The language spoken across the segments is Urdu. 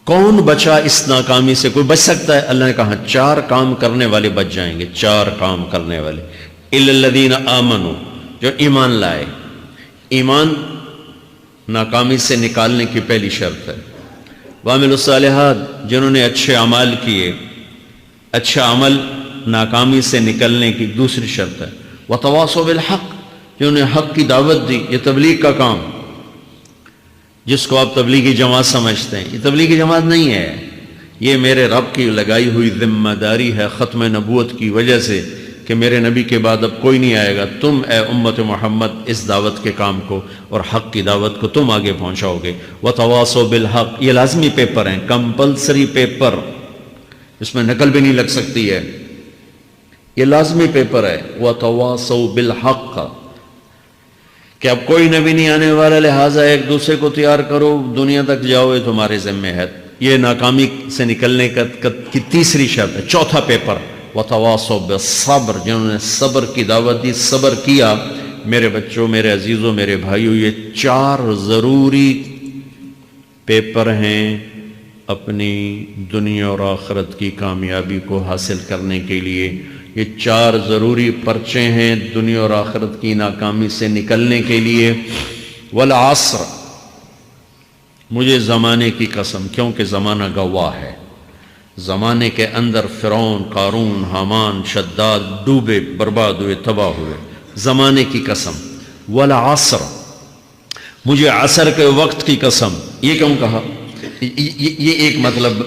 کون بچا اس ناکامی سے؟ کوئی بچ سکتا ہے؟ اللہ نے کہا 4 کام کرنے والے بچ جائیں گے، 4 کام کرنے والے، الا الذین آمنوا، جو ایمان لائے۔ ایمان ناکامی سے نکالنے کی پہلی شرط ہے۔ وعملوا الصالحات، جنہوں نے اچھے اعمال کیے، اچھا عمل ناکامی سے نکلنے کی دوسری شرط ہے۔ وتواصوا بالحق، جنہوں نے حق کی دعوت دی۔ یہ تبلیغ کا کام، جس کو آپ تبلیغی جماعت سمجھتے ہیں، یہ تبلیغی جماعت نہیں ہے، یہ میرے رب کی لگائی ہوئی ذمہ داری ہے ختم نبوت کی وجہ سے کہ میرے نبی کے بعد اب کوئی نہیں آئے گا، تم اے امت محمد اس دعوت کے کام کو اور حق کی دعوت کو تم آگے پہنچاؤ گے۔ وتواصوا بالحق، یہ لازمی پیپر ہیں، کمپلسری پیپر، اس میں نقل بھی نہیں لگ سکتی ہے، یہ لازمی پیپر ہے۔ وتواصوا بالحق، کہ اب کوئی نبی نہیں آنے والا، لہٰذا ایک دوسرے کو تیار کرو، دنیا تک جاؤ، یہ تمہارے ذمہ ہے۔ یہ ناکامی سے نکلنے کی تیسری شرط ہے۔ چوتھا پیپر، وتواصوا بالصبر، جنہوں نے صبر کی دعوت دی، صبر کیا۔ میرے بچوں، میرے عزیزوں، میرے بھائیوں، یہ 4 ضروری پیپر ہیں اپنی دنیا اور آخرت کی کامیابی کو حاصل کرنے کے لیے۔ یہ 4 ضروری پرچے ہیں دنیا اور آخرت کی ناکامی سے نکلنے کے لیے۔ والعصر، مجھے زمانے کی قسم، کیونکہ زمانہ گواہ ہے، زمانے کے اندر فرعون، قارون، حامان، شداد ڈوبے، برباد ہوئے، تباہ ہوئے۔ زمانے کی قسم۔ والعصر، مجھے عصر کے وقت کی قسم۔ یہ کیوں کہا؟ یہ ایک مطلب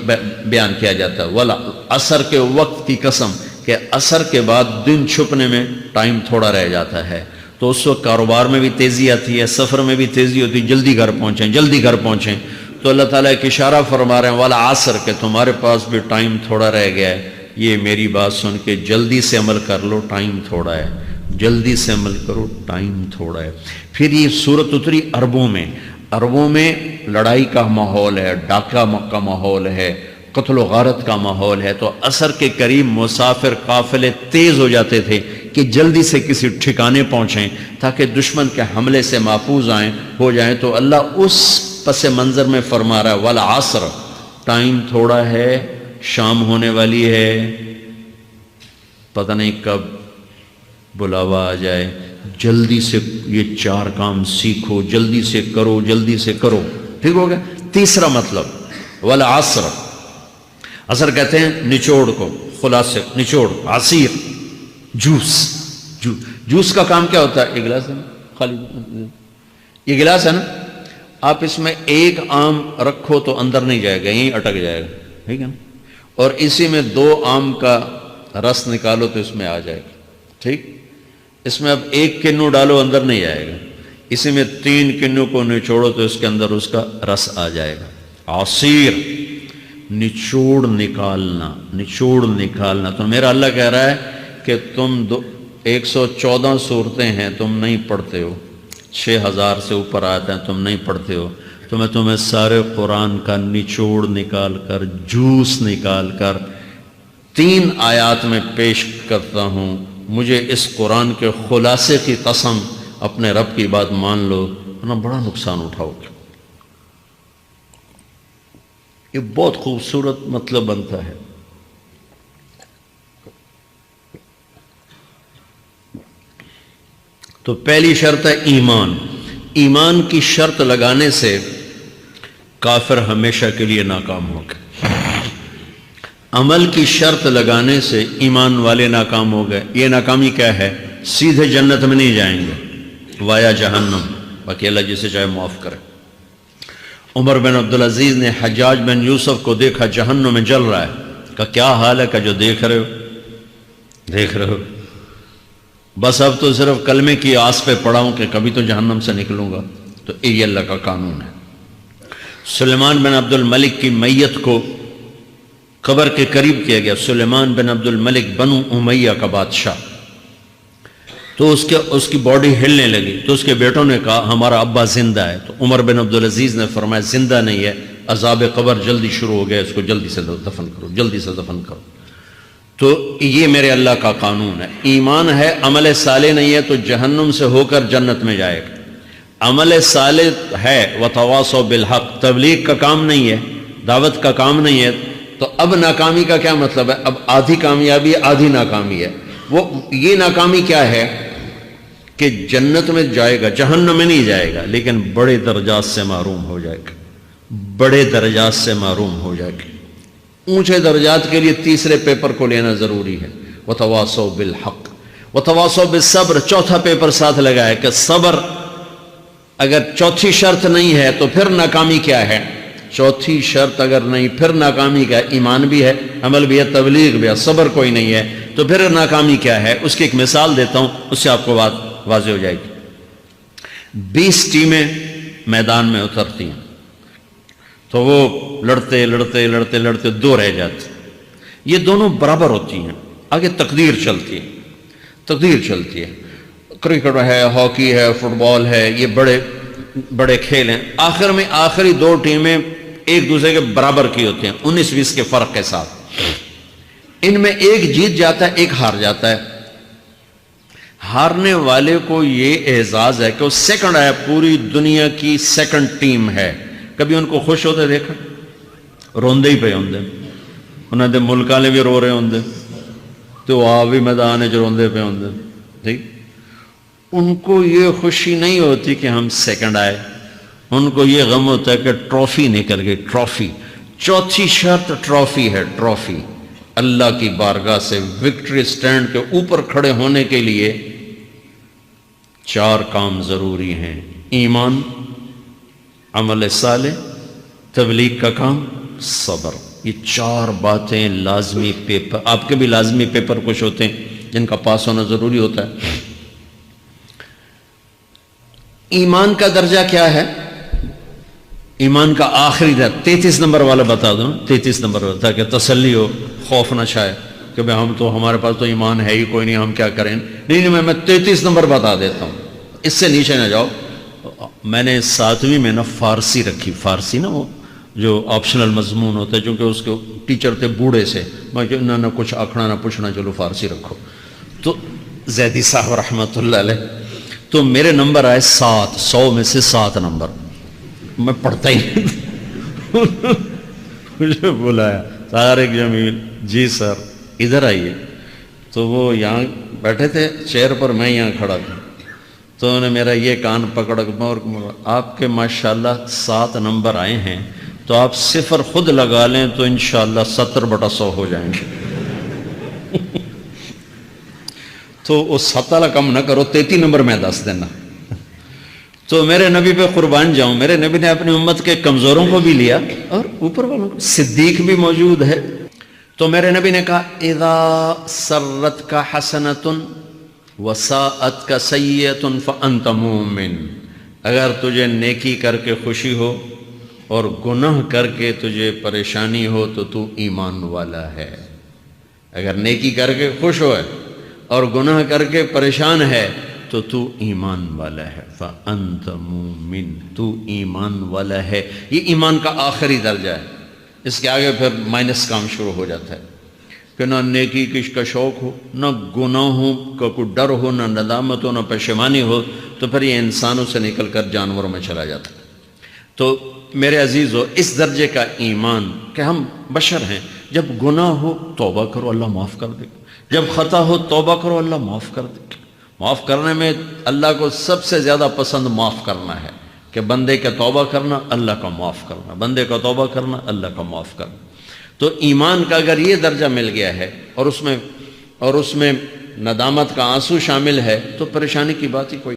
بیان کیا جاتا ہے، والعصر کے وقت کی قسم، کہ عصر کے بعد دن چھپنے میں ٹائم تھوڑا رہ جاتا ہے، تو اس وقت کاروبار میں بھی تیزی آتی ہے، سفر میں بھی تیزی ہوتی ہے، جلدی گھر پہنچیں، جلدی گھر پہنچیں۔ تو اللہ تعالیٰ ایک اشارہ فرما رہے ہیں، والعصر، کہ تمہارے پاس بھی ٹائم تھوڑا رہ گیا ہے، یہ میری بات سن کے جلدی سے عمل کر لو، ٹائم تھوڑا ہے، جلدی سے عمل کرو، ٹائم تھوڑا ہے۔ پھر یہ صورت اتری عربوں میں، عربوں میں لڑائی کا ماحول ہے، ڈاکہ کا ماحول ہے، قتل و غارت کا ماحول ہے، تو عصر کے قریب مسافر قافلے تیز ہو جاتے تھے کہ جلدی سے کسی ٹھکانے پہنچیں تاکہ دشمن کے حملے سے محفوظ ہو جائیں۔ تو اللہ اس پس منظر میں فرما رہا ہے، والعصر، ٹائم تھوڑا ہے، شام ہونے والی ہے، پتہ نہیں کب بلاوا آ جائے، جلدی سے یہ 4 کام سیکھو، جلدی سے کرو، جلدی سے کرو۔ ٹھیک ہو گیا؟ تیسرا مطلب، والعصر، عصر کہتے ہیں نچوڑ کو، خلاصے، نچوڑ، عصیر، جوس کا کام کیا ہوتا ہے؟ یہ گلاس ہے نا، خالی یہ گلاس ہے نا، آپ اس میں 1 آم رکھو تو اندر نہیں جائے گا، یہیں اٹک جائے گا، ٹھیک ہے نا، اور اسی میں 2 آم کا رس نکالو تو اس میں آ جائے گا، ٹھیک۔ اس میں اب 1 کنو ڈالو، اندر نہیں آئے گا، اسی میں 3 کنو کو نچوڑو تو اس کے اندر اس کا رس آ جائے گا۔ عصیر، نچوڑ نکالنا، نچوڑ نکالنا۔ تو میرا اللہ کہہ رہا ہے کہ تم 114 صورتیں ہیں تم نہیں پڑھتے ہو، 6000 سے اوپر آتے ہیں تم نہیں پڑھتے ہو، تو میں تمہیں سارے قرآن کا نچوڑ نکال کر، جوس نکال کر 3 آیات میں پیش کرتا ہوں۔ مجھے اس قرآن کے خلاصے کی قسم، اپنے رب کی بات مان لو، ورنہ بڑا نقصان اٹھاؤ گے۔ یہ بہت خوبصورت مطلب بنتا ہے۔ تو پہلی شرط ہے ایمان۔ ایمان کی شرط لگانے سے کافر ہمیشہ کے لیے ناکام ہو گئے، عمل کی شرط لگانے سے ایمان والے ناکام ہو گئے۔ یہ ناکامی کیا ہے؟ سیدھے جنت میں نہیں جائیں گے، وایا جہنم، باقی اللہ جسے چاہے معاف کرے۔ عمر بن عبدالعزیز نے حجاج بن یوسف کو دیکھا جہنم میں جل رہا ہے، کہا کیا حال ہے؟ کہ جو دیکھ رہے ہو، بس اب تو صرف کلمے کی آس پہ پڑا ہوں کہ کبھی تو جہنم سے نکلوں گا۔ تو یہ اللہ کا قانون ہے۔ سلیمان بن عبد الملک کی میت کو قبر کے قریب کیا گیا، سلیمان بن عبد الملک بنو امیہ کا بادشاہ، تو اس کی باڈی ہلنے لگی، تو اس کے بیٹوں نے کہا ہمارا ابا زندہ ہے، تو عمر بن عبدالعزیز نے فرمایا زندہ نہیں ہے، عذاب قبر جلدی شروع ہو گیا، اس کو جلدی سے دفن کرو، جلدی سے دفن کرو۔ تو یہ میرے اللہ کا قانون ہے۔ ایمان ہے، عمل صالح نہیں ہے تو جہنم سے ہو کر جنت میں جائے گا۔ عمل صالح ہے، وتواصوا بالحق، تبلیغ کا کام نہیں ہے، دعوت کا کام نہیں ہے، تو اب ناکامی کا کیا مطلب ہے؟ اب آدھی کامیابی ہے، آدھی ناکامی ہے۔ وہ یہ ناکامی کیا ہے کہ جنت میں جائے گا، جہنم میں نہیں جائے گا، لیکن بڑے درجات سے محروم ہو جائے گا، بڑے درجات سے محروم ہو جائے گا۔ اونچے درجات کے لیے تیسرے پیپر کو لینا ضروری ہے، وتواصوا بالحق وتواصوا بالصبر۔ چوتھا پیپر ساتھ لگا ہے کہ صبر، اگر چوتھی شرط نہیں ہے تو پھر ناکامی کیا ہے؟ چوتھی شرط اگر نہیں، پھر ناکامی کیا ہے؟ ایمان بھی ہے، عمل بھی ہے، تبلیغ بھی ہے، صبر کوئی نہیں ہے، تو پھر ناکامی کیا ہے؟ اس کی ایک مثال دیتا ہوں، اس سے آپ کو بات واضح ہو جائے گی۔ 20 ٹیمیں میدان میں اترتی ہیں، تو وہ لڑتے لڑتے لڑتے لڑتے 2 رہ جاتے، یہ دونوں برابر ہوتی ہیں، آگے تقدیر چلتی ہے، تقدیر چلتی ہے۔ کرکٹ ہے، ہاکی ہے، فٹ بال ہے، یہ بڑے بڑے کھیل ہیں۔ آخر میں آخری 2 ٹیمیں ایک دوسرے کے برابر کی ہوتی ہیں، 19-20 کے فرق کے ساتھ۔ ان میں ایک جیت جاتا ہے، ایک ہار جاتا ہے۔ ہارنے والے کو یہ اعزاز ہے کہ وہ سیکنڈ ہے، پوری دنیا کی سیکنڈ ٹیم ہے۔ کبھی ان کو خوش ہوتے دیکھا؟ روندے ہی پہ ہوندے، انہوں نے ملک والے بھی رو رہے ہوندے، تو آ بھی میدان ہے جو روندے پہ ہوندے، ٹھیک؟ ان کو یہ خوشی نہیں ہوتی کہ ہم سیکنڈ آئے، ان کو یہ غم ہوتا ہے کہ ٹرافی نکل گئی، ٹرافی۔ چوتھی شرط ٹرافی ہے، ٹرافی۔ اللہ کی بارگاہ سے وکٹری سٹینڈ کے اوپر کھڑے ہونے کے لیے 4 کام ضروری ہیں: ایمان، عمل صالح، تبلیغ کا کام، صبر۔ یہ 4 باتیں لازمی پیپر، آپ کے بھی لازمی پیپر کچھ ہوتے ہیں جن کا پاس ہونا ضروری ہوتا ہے۔ ایمان کا درجہ کیا ہے؟ ایمان کا آخری درجہ 33 نمبر والا بتا دوں، 33 نمبر والا، تاکہ تسلی ہو، خوف نہ چھائے کہ بھئی ہم تو، ہمارے پاس تو ایمان ہے ہی کوئی نہیں، ہم کیا کریں۔ نہیں، میں 33 نمبر بتا دیتا ہوں، اس سے نیچے نہ جاؤ۔ میں نے 7ویں میں نا فارسی رکھی، فارسی نا وہ جو آپشنل مضمون ہوتا ہے، چونکہ اس کے ٹیچر تھے بوڑھے سے، میں نہ کچھ آکھنا نہ پوچھنا، چلو فارسی رکھو۔ تو زیدی صاحب رحمۃ اللہ علیہ، تو میرے نمبر آئے 7، 100 میں سے 7 نمبر، میں پڑھتا ہی نہیں۔ مجھے بلایا طارق جمیل، جی سر ادھر آئیے۔ تو وہ یہاں بیٹھے تھے چیئر پر، میں یہاں کھڑا تھا، تو انہوں نے میرا یہ کان پکڑ اور آپ کے ماشاءاللہ 7 نمبر آئے ہیں، تو آپ 0 خود لگا لیں تو انشاءاللہ 70/100 ہو جائیں گے۔ تو وہ 7 والا کم نہ کرو، 33 نمبر میں 10 دینا۔ تو میرے نبی پہ قربان جاؤں، میرے نبی نے اپنی امت کے کمزوروں کو بھی لیا اور اوپر والوں کو، صدیق بھی موجود ہے۔ تو میرے نبی نے کہا اذا سرت کا حسنۃ وساءت کا سیئۃ فانت مومن، اگر تجھے نیکی کر کے خوشی ہو اور گناہ کر کے تجھے پریشانی ہو تو تو ایمان والا ہے۔ اگر نیکی کر کے خوش ہو اور گناہ کر کے پریشان ہے تو تو ایمان والا ہے، فأنت مومن، تو ایمان والا ہے۔ یہ ایمان کا آخری درجہ ہے، اس کے آگے پھر مائنس کام شروع ہو جاتا ہے کہ نہ نیکی کا شوق ہو، نہ گناہوں کا کوئی ڈر ہو، نہ ندامت ہو، نہ پشیمانی ہو، تو پھر یہ انسانوں سے نکل کر جانوروں میں چلا جاتا ہے۔ تو میرے عزیزو، اس درجے کا ایمان کہ ہم بشر ہیں، جب گناہ ہو توبہ کرو، اللہ معاف کر دے گا، جب خطا ہو توبہ کرو، اللہ معاف کر دے گا۔ معاف کرنے میں اللہ کو سب سے زیادہ پسند معاف کرنا ہے، کہ بندے کا توبہ کرنا، اللہ کا معاف کرنا، بندے کا توبہ کرنا، اللہ کا معاف کرنا۔ تو ایمان کا اگر یہ درجہ مل گیا ہے اور اس میں ندامت کا آنسو شامل ہے، تو پریشانی کی بات ہی کوئی